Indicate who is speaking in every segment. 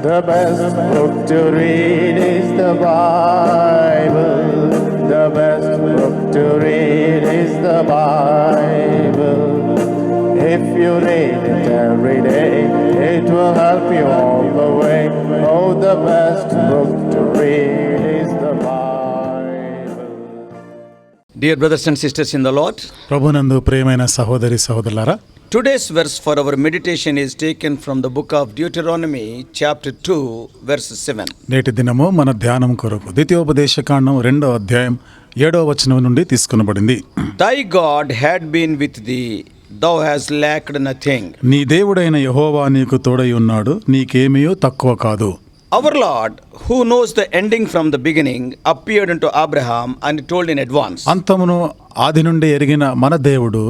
Speaker 1: The best book to read is the Bible. The best book to read is the Bible. If you read it every day, it will help you all the way. Oh, the best book to read is the Bible.
Speaker 2: Dear brothers and sisters in the Lord,
Speaker 3: ప్రభునందు ప్రియమైన సహోదరి సహోదరులారా,
Speaker 2: today's verse for our meditation is taken from the book of Deuteronomy, chapter 2, verse 7.
Speaker 3: నేటి దినము మన ధ్యానం కొరకు ద్వితీయోపదేశకాండం 2వ అధ్యాయం 7వ వచనం నుండి తీసుకొనబడింది.
Speaker 2: Thy God had been with thee, thou hast lacked nothing.
Speaker 3: నీ దేవుడైన యెహోవా నీకు తోడై ఉన్నాడు, నీకేమీయో తక్కువ కాదు.
Speaker 2: Our Lord, who knows the ending from the beginning, appeared unto Abraham and told in advance.
Speaker 3: అంతమును ఆది నుండి ఎరిగిన మన దేవుడు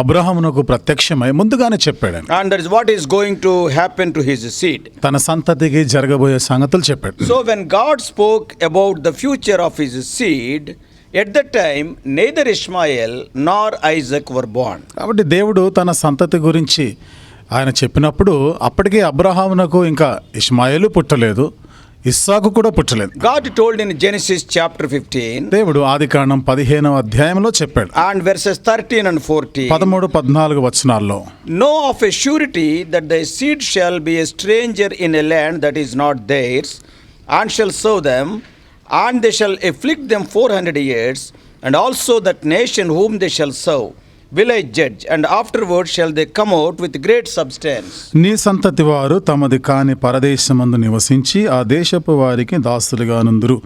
Speaker 3: అబ్రహామునకు ప్రత్యక్షమై ముందుగానే చెప్పాడు.
Speaker 2: And that is what is going to happen to his seed.
Speaker 3: తన సంతతికి జరగబోయే సంగతులు చెప్పాడు.
Speaker 2: So when God spoke about the future of his seed, at that time neither Ishmael nor Isaac were born.
Speaker 3: కాబట్టి దేవుడు తన సంతతి గురించి ఆయన చెప్పినప్పుడు అప్పటికే అబ్రహామునకు ఇంకా ఇష్మాయేలు పుట్టలేదు, ఇస్సాకు కూడా పుట్టలేదు.
Speaker 2: God told in Genesis chapter 15
Speaker 3: దేవుడు ఆదికాండం 15వ అధ్యాయంలో చెప్పాడు.
Speaker 2: and verses 13 and 14,
Speaker 3: 13-14 వచనాల్లో,
Speaker 2: know of a surety that thy seed shall be a stranger in a land that is not theirs, and shall serve them, and they shall afflict them 400 years, and also that nation whom they shall serve will I judge, and afterward shall they come out with great substance.
Speaker 3: నీ సంతతి వారు తమది కాని పరదేశమందు నివసించి ఆ దేశపు వారికి దాసులుగా నుందురు.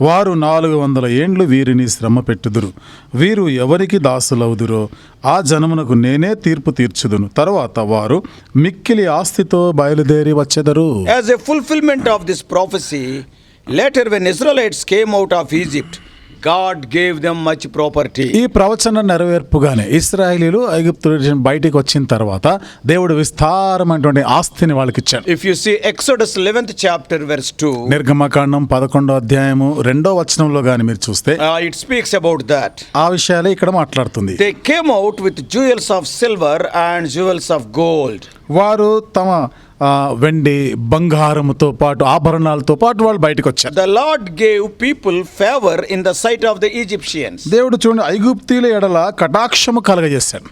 Speaker 3: వారు 400 ఏండ్లు వీరిని శ్రమ పెట్టుదురు. వీరు ఎవరికి దాసులవుదురో ఆ జనమునకు నేనే తీర్పు తీర్చుదును. తరువాత వారు మిక్కిలి ఆస్తితో బయలుదేరి వచ్చెదరు.
Speaker 2: As a fulfillment of this prophecy, later when Israelites came out of Egypt, God gave them much property.
Speaker 3: ఈ ప్రవచన నెరవేర్పుగానే ఇశ్రాయేలీయులు ఐగుప్తు నుంచి బయటికి వచ్చిన తర్వాత దేవుడు విస్తారమైనటువంటి ఆస్తిని వాళ్ళకి ఇచ్చాడు.
Speaker 2: If you see Exodus 11th chapter verse 2,
Speaker 3: నిర్గమకాండం 11వ అధ్యాయము 2వ వచనంలో గాని మీరు చూస్తే
Speaker 2: it speaks about that.
Speaker 3: ఆ విషయాలే ఇక్కడ మాట్లాడుతుంది.
Speaker 2: They came out with jewels of silver and jewels of gold.
Speaker 3: వారు తమ వెండి బంగారముతో పాటు ఆభరణాలతో పాటు వాళ్ళు బయటకు వచ్చారు.
Speaker 2: The Lord gave people favor in the sight of the Egyptians.
Speaker 3: దేవుడు చూడండి ఐగుప్తీయుల ఎడల కటాక్షము కలగజేశాడు.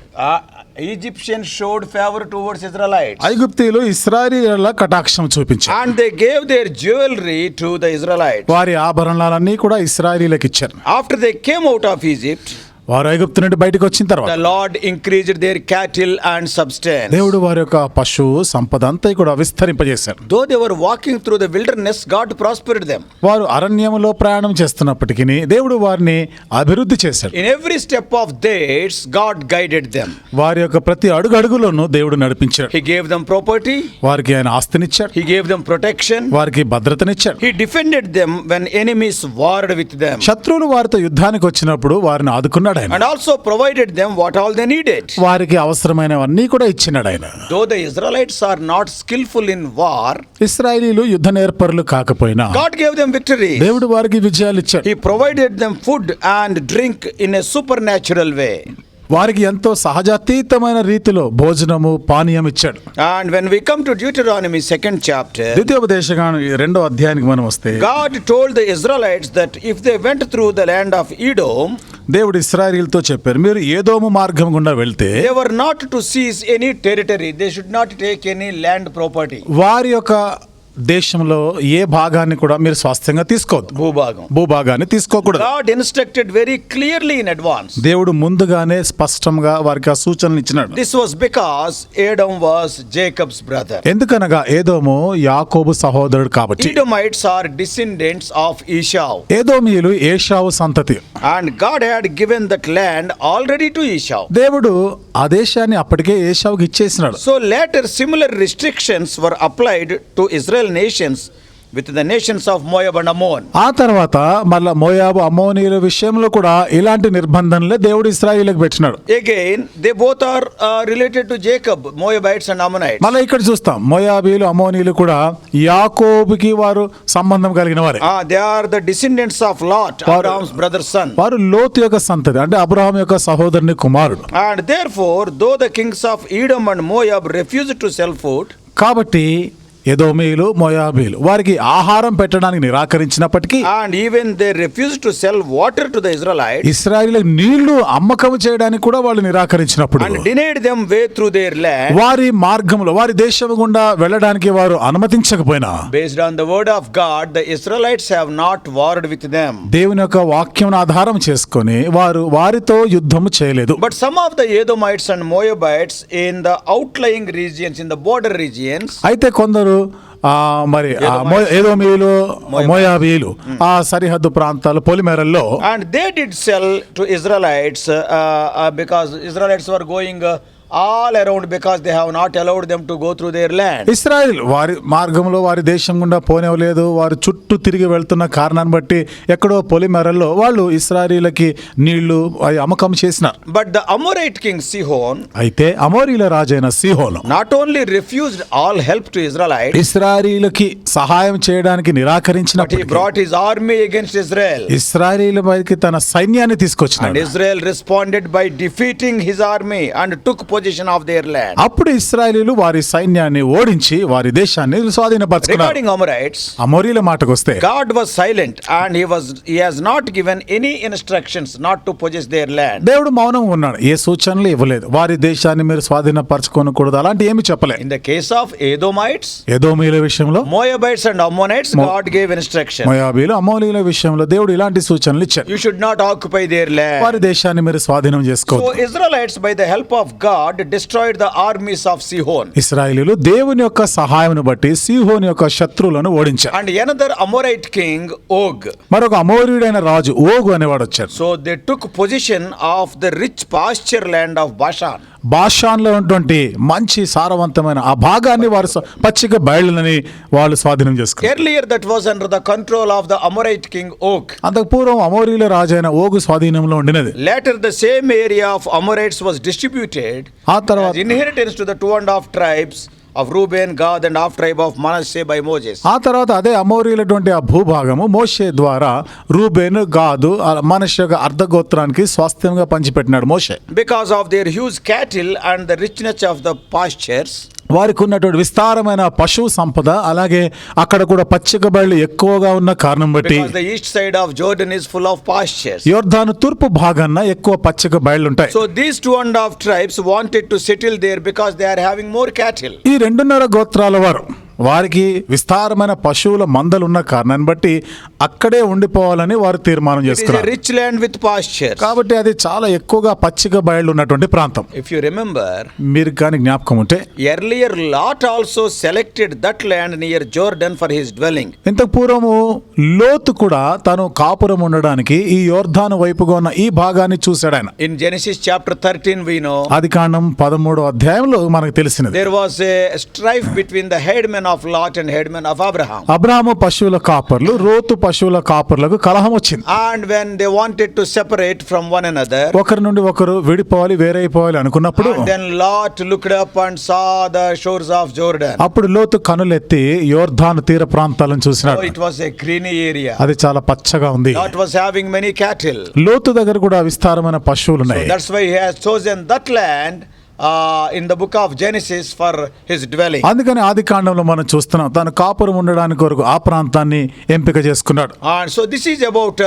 Speaker 2: Egyptians showed favor towards Israelites.
Speaker 3: ఐగుప్తీయులు ఇశ్రాయేలీయుల కటాక్షం చూపించారు.
Speaker 2: And they gave their jewelry to the Israelites.
Speaker 3: వారి ఆభరణాలన్నీ కూడా ఇశ్రాయేలీయులకు ఇచ్చారు.
Speaker 2: After they came out of Egypt,
Speaker 3: వారు ఐగుప్తు నుండి బయటకు వచ్చిన తర్వాత
Speaker 2: the Lord increased their cattle and substance.
Speaker 3: దేవుడు వారి యొక్క పశువు సంపద అంతా కూడా విస్తరింపజేశారు.
Speaker 2: Though they were walking through the wilderness, God prospered them.
Speaker 3: వారు అరణ్యములో ప్రయాణం చేస్తున్నప్పటికీ దేవుడు వారిని అభివృద్ధి చేశాడు.
Speaker 2: In every step of theirs, God guided them.
Speaker 3: వారి యొక్క ప్రతి అడుగులోనూ దేవుడు నడిపించాడు.
Speaker 2: He gave them property.
Speaker 3: వారికి ఆయన ఆస్తినిచ్చాడు.
Speaker 2: He gave them protection.
Speaker 3: వారికి భద్రతనిచ్చాడు.
Speaker 2: He defended them when enemies warred with them.
Speaker 3: శత్రువులు వారితో యుద్ధానికి వచ్చినప్పుడు వారిని ఆదుకున్నాడు ఆయన.
Speaker 2: And also provided them what all they needed.
Speaker 3: వారికి అవసరమైనవన్నీ కూడా ఇచ్చినాడు ఆయన.
Speaker 2: Though the Israelites are not skillful in war,
Speaker 3: ఇశ్రాయేలీయులు యుద్ధ నేర్పరులు కాకపోయినా
Speaker 2: God gave them victory.
Speaker 3: దేవుడు వారికి విజయాలు ఇచ్చాడు.
Speaker 2: He provided them food and drink in a supernatural way.
Speaker 3: వారికి ఎంతో సహజాతీతమైన రీతిలో భోజనము పానీయం ఇచ్చాడు.
Speaker 2: And when we come to Deuteronomy 2nd chapter,
Speaker 3: ద్వితీయోపదేశకాండం 2వ అధ్యాయానికి మనం వస్తే
Speaker 2: God told the Israelites that if they went through the land of Edom,
Speaker 3: దేవుడు ఇశ్రాయేలీయులతో చెప్పారు, మీరు ఏదోము మార్గం గుండా వెళ్తే
Speaker 2: they were not to seize any territory. They should not take any land property.
Speaker 3: వారి యొక్క దేశంలో ఏ భాగాన్ని కూడా మీరు స్వాస్థ్యంగా తీసుకోవద్దు. భూభాగాన్ని తీసుకోకూడదు.
Speaker 2: God instructed very clearly in advance.
Speaker 3: దేవుడు ముందుగానే స్పష్టంగా వారికి ఆ సూచనలు ఇచ్చినాడు.
Speaker 2: This was because Edom was Jacob's brother.
Speaker 3: ఎందుకనగా ఏదోము యాకోబు సహోదరుడు కాబట్టి.
Speaker 2: Edomites are descendants of Esau.
Speaker 3: ఏదోమీయులు ఏశావు సంతతి.
Speaker 2: And God had given that land already to Esau.
Speaker 3: దేవుడు ఆ దేశాన్ని అప్పటికే ఏశావుకి ఇచ్చేసినాడు.
Speaker 2: So later similar restrictions were applied to Israel nations with the nations of Moab and Ammon.
Speaker 3: ఆ తర్వాత మళ్ళా మోయాబు అమ్మోనీయుల విషయంలో కూడా ఇలాంటి నిర్బంధనలే దేవుడు ఇశ్రాయేలుకు పెట్టినాడు.
Speaker 2: Again they both are related to Jacob, Moabites and Ammonites.
Speaker 3: మళ్ళీ ఇక్కడ చూస్తాం మోయాబీలు అమ్మోనీయులు కూడా యాకోబుకి వారు సంబంధం కలిగిన వారే.
Speaker 2: They are the descendants of Lot, Abraham's brother's son.
Speaker 3: వారు లోతు యొక్క సంతతి, అంటే అబ్రహాం యొక్క సహోదరుని కుమారుడు.
Speaker 2: And therefore though the kings of Edom and Moab refused to sell food,
Speaker 3: కాబట్టి ఎదోమీయులు మోయాబీలు వారికి ఆహారం పెట్టడానికి నిరాకరించినప్పటికీ
Speaker 2: and even they refused to sell water to the Israelites
Speaker 3: ఇశ్రాయేలు నీళ్లు అమ్మకం చేయడానికి కూడా వాళ్ళు నిరాకరించినప్పుడు
Speaker 2: and denied them way through their land.
Speaker 3: వారి మార్గంలో వారి దేశం గుండా వెళ్ళడానికి వారు అనుమతించకపోయినా
Speaker 2: Based on the word of God, the Israelites have not warred with them.
Speaker 3: దేవుని యొక్క వాక్యం ఆధారం చేసుకొని వారు వారితో యుద్ధము చేయలేదు.
Speaker 2: But some of the Edomites and Moabites in the outlying regions, in the border regions,
Speaker 3: అయితే కొందరు మరి ఎదోమీయులు మోయాబీలు ఆ సరిహద్దు ప్రాంతాలు పొలిమేరల్లో
Speaker 2: and they did sell to Israelites because Israelites were going all around because they have not allowed them to go through their land.
Speaker 3: Israel వారి మార్గంలో వారి దేశం గుండా పోనివ్వలేదు. వారు చుట్టూ తిరిగి వెళ్తున్న కారణాన్ని బట్టి ఎక్కడో పొలిమేరల్లో వాళ్ళు ఇశ్రాయేలుకి నీళ్లు అమ్మకం చేసినారు.
Speaker 2: But the Amorite king Sihon,
Speaker 3: అయితే అమోరీల రాజైన సీహోను
Speaker 2: not only refused all help to Israelites,
Speaker 3: ఇశ్రాయేలుకి సహాయం చేయడానికి
Speaker 2: but he
Speaker 3: నిరాకరించినప్పటికీ
Speaker 2: brought his army against Israel.
Speaker 3: ఇశ్రాయేలు పైకి తన సైన్యాన్ని
Speaker 2: And
Speaker 3: తీసుకొచ్చినాడు.
Speaker 2: Israel responded by defeating his army and took possession of their land.
Speaker 3: అప్పుడు ఇశ్రాయేలీయులు వారి సైన్యాన్ని ఓడించి వారి దేశాన్ని స్వాధీనపరచుకున్నారు.
Speaker 2: Regarding Amorites,
Speaker 3: అమోరీల మాటకు వస్తే
Speaker 2: God was silent and he has not given any instructions not to possess their land.
Speaker 3: దేవుడు మౌనం ఉన్నాడు. ఏ సూచనలు ఇవ్వలేదు. వారి దేశాన్ని మీరు స్వాధీనపరచుకోనకూడదు అలాంటి ఏమి చెప్పలేదు.
Speaker 2: In the case of Edomites,
Speaker 3: ఎదోమీయుల విషయంలో
Speaker 2: Moabites and Ammonites, God gave instructions.
Speaker 3: మోయాబీలు అమోరీల విషయంలో దేవుడు ఇలాంటి సూచనలు ఇచ్చారు.
Speaker 2: You should not occupy their
Speaker 3: వారి
Speaker 2: land.
Speaker 3: దేశాన్ని మీరు స్వాధీనం
Speaker 2: So
Speaker 3: చేసుకోవద్దు.
Speaker 2: Israelites, by the help of God, destroyed the armies of Sihon.
Speaker 3: ఇశ్రాయేలీయులు దేవుని యొక్క సహాయమును బట్టి సీహోని యొక్క శత్రువులను ఓడించారు.
Speaker 2: And another Amorite king, Og.
Speaker 3: మరొక అమోరీయుడైన రాజు ఓగు అనేవాడు వచ్చాడు.
Speaker 2: So they took possession of the rich pasture land of Bashan.
Speaker 3: బాషాన్లో ఉన్నటువంటి మంచి సారవంతమైన ఆ భాగాన్ని వారు పచ్చిక బయళ్ళని వాళ్ళు స్వాధీనం చేసుకున్నారు.
Speaker 2: Earlier that was under the control of the Amorite king Og.
Speaker 3: అంతకు పూర్వం అమోరీల రాజైన ఓగు స్వాధీనంలో ఉండినది.
Speaker 2: Later the same area of Amorites was distributed
Speaker 3: ఆ తర్వాత
Speaker 2: as inheritance to the 2.5 tribes of Reuben, Gad and half tribe of Manasseh by Moses.
Speaker 3: ఆ తర్వాత అదే అమోరీలటువంటి ఆ భూభాగము మోషే ద్వారా రూబేను గాదు మనష్య యొక్క అర్ధగోత్రానికి స్వాస్థ్యంగా పంచిపెట్టినాడు మోషే.
Speaker 2: Because of their huge cattle and the richness of the pastures,
Speaker 3: వారికి ఉన్నటువంటి విస్తారమైన పశువు సంపద అలాగే అక్కడ కూడా పచ్చిక బయళ్ళు ఎక్కువగా ఉన్న కారణం బట్టి
Speaker 2: because the east side of Jordan is full of pastures.
Speaker 3: యోర్దాను తూర్పు భాగాన ఎక్కువ పచ్చిక బయళ్ళు ఉంటాయి.
Speaker 2: So these 2.5 tribes wanted to settle there because they are having more cattle.
Speaker 3: ఈ 2.5 గోత్రాల వారు వారికి విస్తారమైన పశువుల మందలు ఉన్న కారణాన్ని బట్టి అక్కడే ఉండిపోవాలని వారు తీర్మానం
Speaker 2: It is a
Speaker 3: చేసుకున్నారు.
Speaker 2: rich land with pastures.
Speaker 3: కాబట్టి అది చాలా ఎక్కువగా పచ్చిక బయళ్ళు ఉన్నటువంటి ప్రాంతం.
Speaker 2: If you remember,
Speaker 3: మీరు కానీ జ్ఞాపకం ఉంటే
Speaker 2: earlier Lot also selected that land near Jordan for his dwelling.
Speaker 3: ఇంతకు పూర్వము లోతు కూడా తను కాపురం ఉండడానికి ఈ యోర్ధాను వైపుగా ఉన్న ఈ భాగాన్ని చూశాడు ఆయన.
Speaker 2: In Genesis chapter 13 we know
Speaker 3: ఆదికాండం 13వ అధ్యాయంలో మనకు తెలిసినది.
Speaker 2: there was a strife between the headmen of Lot and headmen of Abraham.
Speaker 3: అబ్రాహాము పశువుల కాపర్లు రోతు పశువుల కాపర్లకు కలహం వచ్చింది.
Speaker 2: And when they wanted to separate from one another,
Speaker 3: ఒకరి నుండి ఒకరు విడిపోవాలి వేరైపోవాలి అనుకున్నప్పుడు
Speaker 2: and then Lot looked up and saw the shores of Jordan.
Speaker 3: అప్పుడు లోతు కనులెత్తి యోర్ధాను తీర ప్రాంతాలను
Speaker 2: So
Speaker 3: చూసినాడు.
Speaker 2: it was a greeny area.
Speaker 3: అది చాలా పచ్చగా ఉంది.
Speaker 2: Lot was having many cattle.
Speaker 3: లోతు దగ్గర కూడా విస్తారమైన పశువులు ఉన్నాయి.
Speaker 2: That's why he has chosen that land in the book of Genesis for his dwelling.
Speaker 3: అందుకని ఆదికాండంలో మనం చూస్తున్నాం తను కాపురం ఉండడానికి కొరకు ఆ ప్రాంతాన్ని ఎంపిక చేసుకున్నాడు.
Speaker 2: And so this is about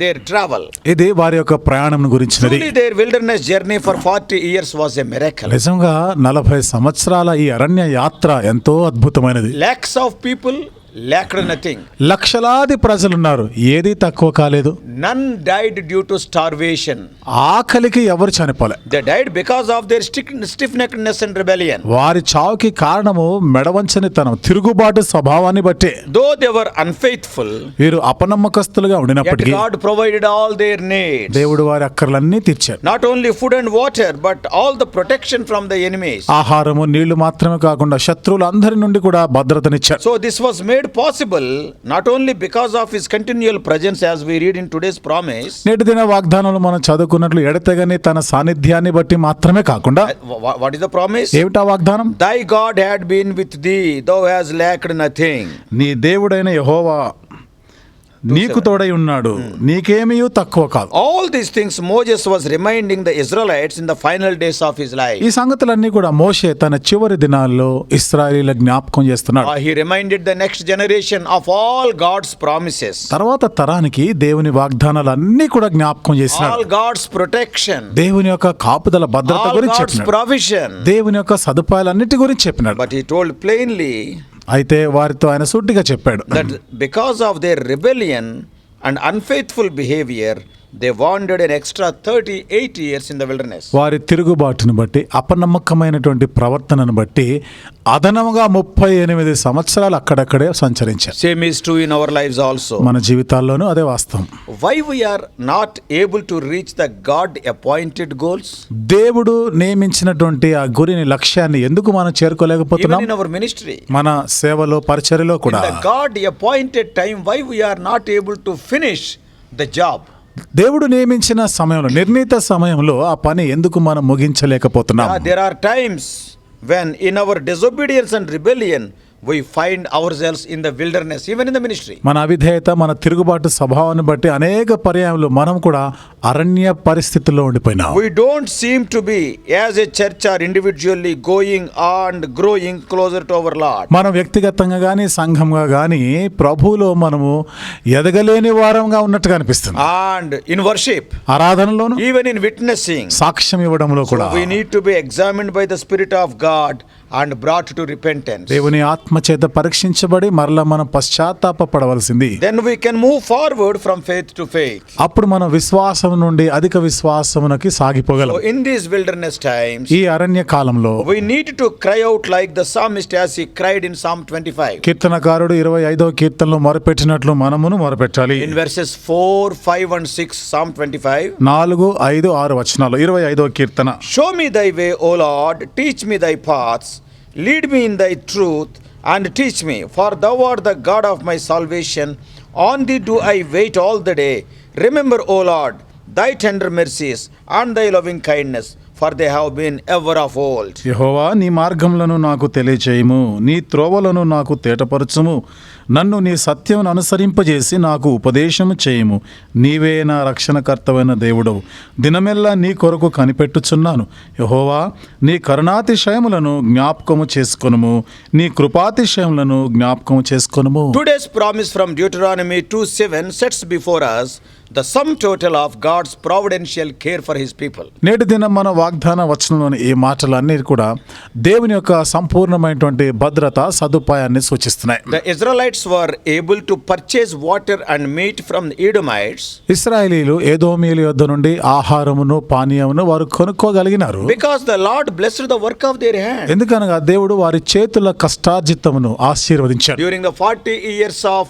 Speaker 2: their travel.
Speaker 3: ఇది వారి యొక్క ప్రయాణం గురించినది.
Speaker 2: Truly their wilderness journey for 40 years was a miracle.
Speaker 3: నిజంగా 40 సంవత్సరాల ఈ అరణ్య యాత్ర ఎంతో అద్భుతమైనది.
Speaker 2: Lakhs of people lacked nothing.
Speaker 3: లక్షలాది ప్రజలున్నారు, ఏది తక్కువ కాలేదు.
Speaker 2: None died due to starvation.
Speaker 3: ఆకలికి ఎవరు చనిపోలే.
Speaker 2: They died because of their stiff-neckedness and rebellion.
Speaker 3: వారి చావుకి కారణము మెడవంచనితనం, తిరుగుబాటు స్వభావాన్ని బట్టే.
Speaker 2: Though they were unfaithful,
Speaker 3: వీరు అపనమ్మకస్తులుగా
Speaker 2: yet
Speaker 3: ఉండినప్పటికీ
Speaker 2: God provided all their needs.
Speaker 3: దేవుడు వారి అక్కర్లన్నీ తీర్చాడు.
Speaker 2: Not only food and water, but all the protection from the enemies.
Speaker 3: ఆహారము నీళ్లు మాత్రమే కాకుండా శత్రువులందరి నుండి కూడా భద్రతనిచ్చాడు.
Speaker 2: So this was made possible not only because of his continual presence, as we read in today's promise.
Speaker 3: నేటి దిన వాగ్దానంలో మనం చదువుకున్నట్లు ఎడతెగని తన సాన్నిధ్యాన్ని బట్టి మాత్రమే కాకుండా
Speaker 2: What is the promise?
Speaker 3: ఏమిటా వాగ్దానం?
Speaker 2: Thy God had been with thee, thou hast lacked nothing.
Speaker 3: నీ దేవుడైన యెహోవా నీకు తోడై ఉన్నాడు, నీకేమీ తక్కువ కాదు.
Speaker 2: All these things Moses was reminding the Israelites in the final days of his life.
Speaker 3: ఈ సంగతులన్నీ కూడా మోషే తన చివరి దినాల్లో ఇశ్రాయేలీల జ్ఞాపకం చేస్తున్నాడు.
Speaker 2: He reminded the next generation of all God's promises,
Speaker 3: తర్వాత తరానికి దేవుని వాగ్దానాలన్నీ కూడా జ్ఞాపకం చేసినాడు.
Speaker 2: all God's protection,
Speaker 3: దేవుని యొక్క కాపుదల భద్రత
Speaker 2: all
Speaker 3: గురించి
Speaker 2: God's
Speaker 3: చెప్పినాడు.
Speaker 2: provision.
Speaker 3: దేవుని యొక్క సదుపాయాలన్నిటి గురించి చెప్పినాడు.
Speaker 2: But he told plainly
Speaker 3: అయితే వారితో ఆయన సూటిగా చెప్పాడు,
Speaker 2: that because of their rebellion and unfaithful behavior, they wandered an extra 38 years in the wilderness.
Speaker 3: వారి తిరుగుబాటును బట్టి, అపనమ్మకమైనటువంటి ప్రవర్తనను బట్టి అదనముగా 38 సంవత్సరాలు అక్కడక్కడే సంచరించారు.
Speaker 2: Same is true in our lives also.
Speaker 3: మన జీవితాల్లోనూ అదే వాస్తవం.
Speaker 2: Why we are not able to reach the God appointed goals?
Speaker 3: దేవుడు నియమించినటువంటి ఆ గురిని, లక్ష్యాన్ని ఎందుకు మనం చేరుకోలేకపోతున్నాం?
Speaker 2: Even in our ministry,
Speaker 3: మన సేవలో, పరిచర్యలో
Speaker 2: in
Speaker 3: కూడా
Speaker 2: the God appointed time, why we are not able to finish the job?
Speaker 3: దేవుడు నియమించిన సమయంలో, నిర్ణీత సమయంలో ఆ పని ఎందుకు మనం ముగించలేకపోతున్నాం?
Speaker 2: There are times when in our disobedience and rebellion we find ourselves in the wilderness, even in the ministry.
Speaker 3: మన అవిధేయత, మన తిరుగుబాటు స్వభావాన్ని బట్టి అనేక పర్యాయాలు మనం కూడా అరణ్య పరిస్థితుల్లో ఉండిపోయినాం.
Speaker 2: We don't seem to be as a church or individually going and growing closer to our Lord.
Speaker 3: మనం వ్యక్తిగతంగా గానీ, సంఘంగా గానీ ప్రభువులో మనము ఎదగలేని వారంగా ఉన్నట్టుగా అనిపిస్తుంది.
Speaker 2: And in worship,
Speaker 3: ఆరాధనలోను,
Speaker 2: even in witnessing,
Speaker 3: సాక్ష్యం ఇవ్వడంలో కూడా
Speaker 2: we need to be examined by the Spirit of God and brought to repentance.
Speaker 3: దేవుని ఆత్మ చేత పరీక్షించబడి మరలా మనం పశ్చాత్తాపపడవలసింది.
Speaker 2: Then we can move forward from faith to faith.
Speaker 3: అప్పుడు మనం విశ్వాసం నుండి అధిక విశ్వాసమునకి సాగిపోగలం.
Speaker 2: So in these wilderness times,
Speaker 3: ఈ అరణ్య కాలంలో
Speaker 2: we need to cry out like the psalmist as he cried in Psalm 25.
Speaker 3: కీర్తనకారుడు 25వ కీర్తనలో మొరపెట్టినట్లు మనమును మొరపెట్టాలి.
Speaker 2: In verses 4, 5 and 6, Psalm 25.
Speaker 3: 4, 5, 6 వచనాలు 25వ కీర్తన.
Speaker 2: Show me thy way, O Lord, teach me thy paths, lead me in thy truth, and teach me, for thou art the God of my salvation. On thee do I wait all the day. Remember, O Lord, thy tender mercies and thy loving kindness, for they have been ever of old.
Speaker 3: యెహోవా, నీ మార్గములను నాకు తెలియచేయము, నీ త్రోవలను నాకు తేటపరచుము. నన్ను నీ సత్యమును అనుసరింపజేసి నాకు ఉపదేశము చేయము. నీవే నా రక్షణకర్తవైన దేవుడవు. దినమెల్లా నీ కొరకు కనిపెట్టుచున్నాను. యెహోవా, నీ కరుణాతిశయములను జ్ఞాపకము చేసుకొనుము, నీ కృపాతిశయములను జ్ఞాపకము చేసుకొనుము.
Speaker 2: Today's promise from Deuteronomy 2:7 sets before us the sum total of God's providential care for his people.
Speaker 3: నేటి దినం మన వాగ్దాన వచనంలోని ఈ మాటలన్నీ కూడా దేవుని యొక్క సంపూర్ణమైనటువంటి భద్రత, సదుపాయాన్ని సూచిస్తున్నాయి.
Speaker 2: The Israelites were able to purchase water and meat from the Edomites
Speaker 3: ఇశ్రాయేలీలు ఏదోమీయుల యొద్ద నుండి ఆహారమును, పానీయమును వారు కొనుక్కోగలిగినారు.
Speaker 2: because the Lord blessed the work of their hand.
Speaker 3: ఎందుకనగా దేవుడు వారి చేతుల కష్టార్జితమును ఆశీర్వదించాడు.
Speaker 2: During the 40 years of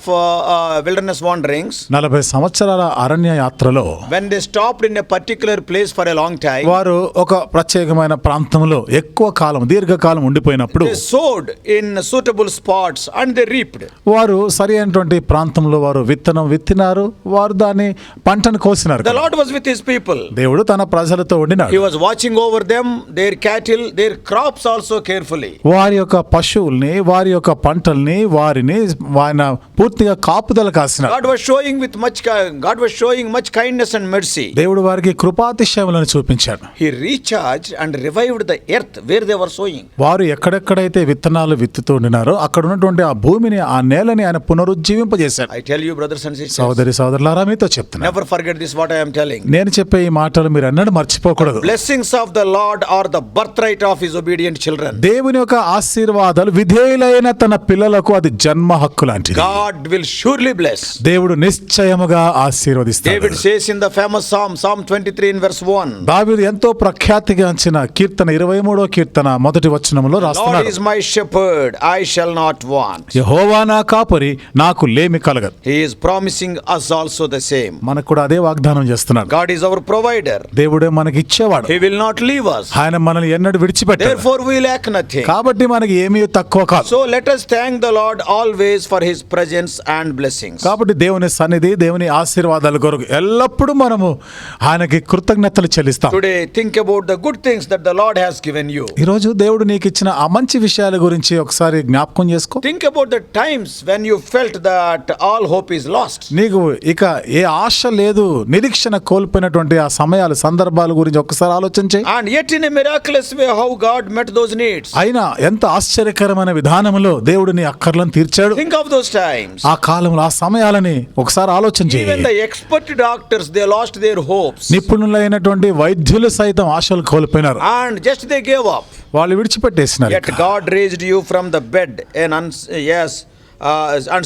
Speaker 2: wilderness wanderings,
Speaker 3: 40 సంవత్సరాల అరణ్య యాత్రలో
Speaker 2: when they stopped in a particular place for a long time,
Speaker 3: వారు ఒక ప్రత్యేకమైన ప్రాంతంలో ఎక్కువ కాలం, దీర్ఘకాలం ఉండిపోయినప్పుడు
Speaker 2: they sowed in suitable spots and they reaped.
Speaker 3: వారు సరి అయినటువంటి ప్రాంతంలో వారు విత్తనం విత్తినారు, వారు దాన్ని పంటను కోసినారు.
Speaker 2: The Lord was with his people.
Speaker 3: దేవుడు తన ప్రజలతో ఉండినాడు.
Speaker 2: He was watching over them, their cattle, their crops also carefully.
Speaker 3: వారి యొక్క పశువుల్ని, వారి యొక్క పంటల్ని, వారిని ఆయన పూర్తిగా కాపుదల కాసినాడు.
Speaker 2: God was showing much kindness and mercy.
Speaker 3: దేవుడు వారికి కృపాతిశయములను చూపించాడు.
Speaker 2: He recharged and revived the earth where they were sowing.
Speaker 3: వారు ఎక్కడెక్కడైతే విత్తనాలు విత్తుతూ ఉండినారో అక్కడ ఉన్నటువంటి ఆ భూమిని, ఆ నేలని ఆయన పునరుజ్జీవింపజేశాడు.
Speaker 2: I tell you, brothers and sisters,
Speaker 3: సోదరి సోదరులారా, మీతో చెప్తున్నా,
Speaker 2: never forget this what I am telling.
Speaker 3: నేను చెప్పే ఈ మాటలు మీరు అన్నట్టు మర్చిపోకూడదు.
Speaker 2: Blessings of the Lord are the birthright of his obedient children.
Speaker 3: దేవుని యొక్క ఆశీర్వాదాలు విధేయులైన తన పిల్లలకు అది జన్మ హక్కు లాంటిది.
Speaker 2: God will surely bless.
Speaker 3: దేవుడు నిశ్చయముగా ఆశీర్వదిస్తాడు.
Speaker 2: David says in the famous Psalm 23 in verse 1.
Speaker 3: దావీదు ఎంతో ప్రఖ్యాతిగాంచిన కీర్తన 23వ కీర్తన మొదటి వచనములో
Speaker 2: Lord
Speaker 3: రాస్తున్నాడు,
Speaker 2: is my shepherd, I shall not want.
Speaker 3: యెహోవా నా కాపరి, నాకు లేమి కలగదు.
Speaker 2: He is promising us also the same.
Speaker 3: మనకు కూడా అదే వాగ్దానం చేస్తున్నాడు.
Speaker 2: God is our provider.
Speaker 3: దేవుడే మనకి ఇచ్చేవాడు.
Speaker 2: He will not leave us.
Speaker 3: ఆయన మనల్ని ఎన్నడూ విడిచిపెట్టాడు.
Speaker 2: Therefore we lack nothing.
Speaker 3: కాబట్టి మనకి ఏమీ తక్కువ కాదు.
Speaker 2: So let us thank the Lord always for his presence and blessings.
Speaker 3: కాబట్టి దేవుని సన్నిధి, దేవుని ఆశీర్వాదాల విషయాల కొరకు ఎల్లప్పుడూ మనము ఆయనకి కృతజ్ఞతలు చెల్లిస్తాం.
Speaker 2: Today, think about the good things that the Lord has given you.
Speaker 3: ఈరోజు దేవుడు నీకు ఇచ్చిన ఆ మంచి విషయాల గురించి ఒకసారి జ్ఞాపకం చేసుకో.
Speaker 2: Think about the times when you felt that all hope is lost.
Speaker 3: నీకు ఇక ఏ ఆశ లేదు, నిరీక్షణ కోల్పోయినటువంటి ఆ సమయాలు, సందర్భాల గురించి ఒకసారి ఆలోచన చేయి.
Speaker 2: And yet in a miraculous way how God met those needs.
Speaker 3: అయినా ఎంత ఆశ్చర్యకరమైన విధానంలో దేవుడు నీ అక్కర్లను తీర్చాడు.
Speaker 2: Think of those times.
Speaker 3: ఆ కాలంలో ఆ సమయాలని ఒకసారి ఆలోచన చేయి.
Speaker 2: Even the expert doctors, they lost their hopes.
Speaker 3: నిపుణులైనటువంటి వైద్యులు సైతం ఆశలు కోల్పోయినారు.
Speaker 2: And just they gave up.
Speaker 3: వాళ్ళు విడిచిపెట్టేసినారు.
Speaker 2: Yet God raised you from the bed and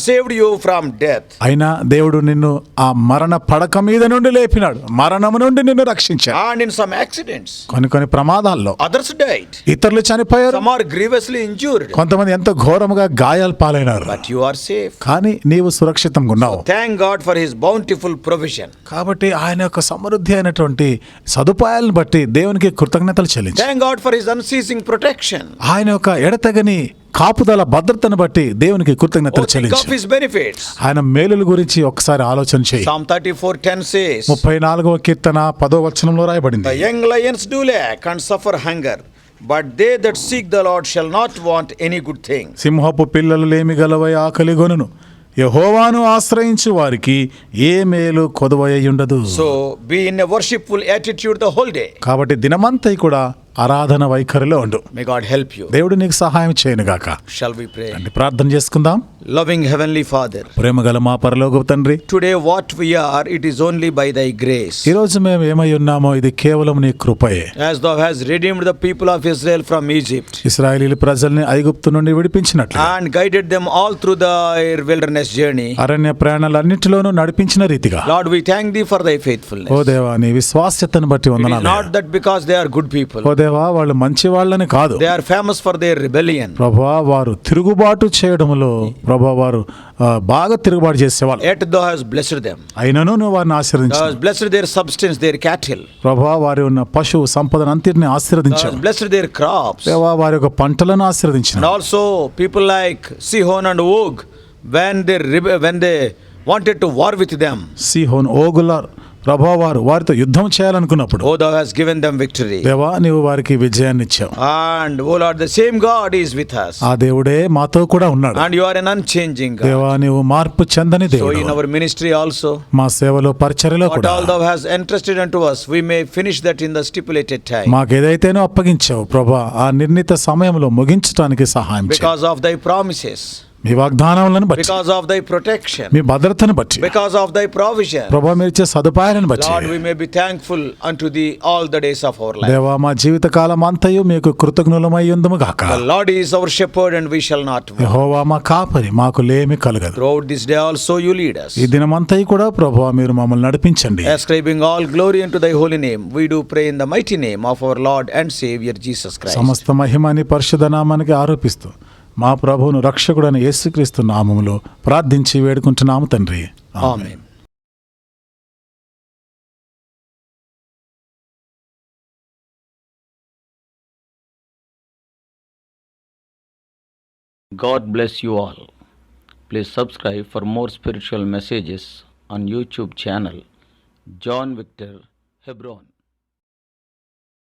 Speaker 2: saved you from death.
Speaker 3: అయినా దేవుడు నిన్ను ఆ మరణ పడక మీద నుండి లేపినాడు, మరణము నుండి నిన్ను రక్షించాడు.
Speaker 2: And in some accidents,
Speaker 3: కొన్ని ప్రమాదాల్లో
Speaker 2: others died.
Speaker 3: ఇతరులు చనిపోయారు,
Speaker 2: Some are grievously injured.
Speaker 3: కొంతమంది ఎంతో ఘోరముగా గాయాలు పాలైనారు.
Speaker 2: But you are safe.
Speaker 3: కానీ నీవు సురక్షితంగా ఉన్నావు.
Speaker 2: Thank God for His bountiful provision.
Speaker 3: కాబట్టి ఆయన యొక్క సమృద్ధి అయినటువంటి సదుపాయాలను బట్టి దేవునికి కృతజ్ఞతలు చెల్లించు.
Speaker 2: Thank God for His unceasing protection.
Speaker 3: ఆయన యొక్క ఎడతెగని కాపుదల భద్రతను బట్టి దేవునికి కృతజ్ఞతలు
Speaker 2: Think
Speaker 3: చెల్లించు.
Speaker 2: of His benefits.
Speaker 3: ఆయన మేలుల గురించి ఒకసారి ఆలోచన చేయి.
Speaker 2: Psalm 34:10 says,
Speaker 3: 34వ కీర్తన 10వ వచనంలో రాయబడింది.
Speaker 2: The young lions do lack and suffer hunger, but they that seek the Lord shall not want any good thing.
Speaker 3: సింహపు పిల్లలు లేమి గలవై ఆకలిగొనును, యెహోవాను ఆశ్రయించు వారికి ఏ మేలు కొదువై ఉండదు.
Speaker 2: So be in a worshipful attitude the whole day.
Speaker 3: కాబట్టి దినమంతా కూడా ఆరాధన వైఖరిలో ఉండు.
Speaker 2: May God help you.
Speaker 3: దేవుడు నీకు సహాయం చేయనుగాక.
Speaker 2: Shall we pray?
Speaker 3: ప్రార్థన చేసుకుందాం.
Speaker 2: Loving Heavenly Father,
Speaker 3: ప్రేమగల మా పరలోకపు తండ్రి,
Speaker 2: today what we are, it is only by Thy grace.
Speaker 3: ఈ రోజు మేము ఏమై ఉన్నామో ఇది కేవలం నీ కృపయే.
Speaker 2: As Thou hast redeemed the people of Israel from Egypt
Speaker 3: ఇశ్రాయేలీయుల ప్రజల్ని ఐగుప్తు నుండి విడిపించినట్లు
Speaker 2: and guided them all through their wilderness journey.
Speaker 3: అరణ్య ప్రయాణాలన్నిటిలోనూ నడిపించిన రీతిగా,
Speaker 2: Lord, we thank Thee for Thy faithfulness.
Speaker 3: ఓ దేవా నీ విశ్వాస్యతను బట్టి
Speaker 2: It is
Speaker 3: వందనాలు.
Speaker 2: not that because they are good people.
Speaker 3: ఓ దేవా వాళ్ళు మంచి వాళ్ళని కాదు,
Speaker 2: They are famous for their rebellion.
Speaker 3: ప్రభువా వారు తిరుగుబాటు చేయడంలో ప్రభువా వారు బాగా తిరుగుబాటు చేసేవాళ్ళు.
Speaker 2: Yet Thou hast blessed them.
Speaker 3: అయినను నువ్వు వారిని
Speaker 2: Thou
Speaker 3: ఆశీర్వదించావు.
Speaker 2: hast blessed their substance, their cattle.
Speaker 3: ప్రభువా వారి ఉన్న పశువు సంపదను అంతటిని
Speaker 2: Thou
Speaker 3: ఆశీర్వదించావు.
Speaker 2: hast blessed their crops.
Speaker 3: దేవా వారి యొక్క పంటలను
Speaker 2: And
Speaker 3: ఆశీర్వదించావు.
Speaker 2: also people like Sihon and Og, when they wanted to war with them,
Speaker 3: సీహోన్ ఓగుల ప్రభువా వారు వారితో యుద్ధం చేయాలనుకున్నప్పుడు
Speaker 2: oh, Thou hast given them victory.
Speaker 3: దేవా నీవు వారికి విజయాన్ని ఇచ్చావు.
Speaker 2: And oh Lord, the same God is with us.
Speaker 3: ఆ దేవుడే మాతో కూడా ఉన్నాడు.
Speaker 2: And You are an unchanging God.
Speaker 3: దేవా నీవు మార్పు చెందని
Speaker 2: So
Speaker 3: దేవుడు.
Speaker 2: in our ministry also,
Speaker 3: మా సేవలో పరిచర్యలో
Speaker 2: what
Speaker 3: కూడా
Speaker 2: all Thou hast entrusted unto us, we may finish that in the stipulated time.
Speaker 3: మాకేదైతేనో అప్పగించావు ప్రభా, ఆ నిర్ణీత సమయంలో ముగించడానికి సహాయం చేయి.
Speaker 2: Because of Thy promises,
Speaker 3: మీ వాగ్దానములను బట్టి,
Speaker 2: because of Thy protection,
Speaker 3: మీ భద్రతను బట్టి,
Speaker 2: because of Thy provision,
Speaker 3: ప్రభా మీరు ఇచ్చే సదుపాయాలను బట్టి
Speaker 2: Lord, we may be thankful unto Thee all the days of our life.
Speaker 3: దేవా మా జీవిత కాలం అంతయు మీకు కృతజ్ఞులమై ఉందుము గాక.
Speaker 2: The Lord is our shepherd and we shall not want.
Speaker 3: యెహోవా మా కాపరి, మాకు లేమి కలగదు.
Speaker 2: Throughout this day also You lead us.
Speaker 3: ఈ దినమంతయు కూడా ప్రభువా మీరు మమ్మల్ని నడిపించండి.
Speaker 2: Ascribing all glory unto Thy holy name, we do pray in the mighty name of our Lord and Savior Jesus Christ.
Speaker 3: సమస్త మహిమని పరిశుద్ధ నామానికి ఆరోపిస్తూ మా ప్రభువును రక్షకుడైన యేసుక్రీస్తు నామములో ప్రార్థించి వేడుకుంటున్నాము తండ్రి.
Speaker 2: Amen.
Speaker 4: God bless you all. Please subscribe for more spiritual messages on YouTube channel John Victor Hebron.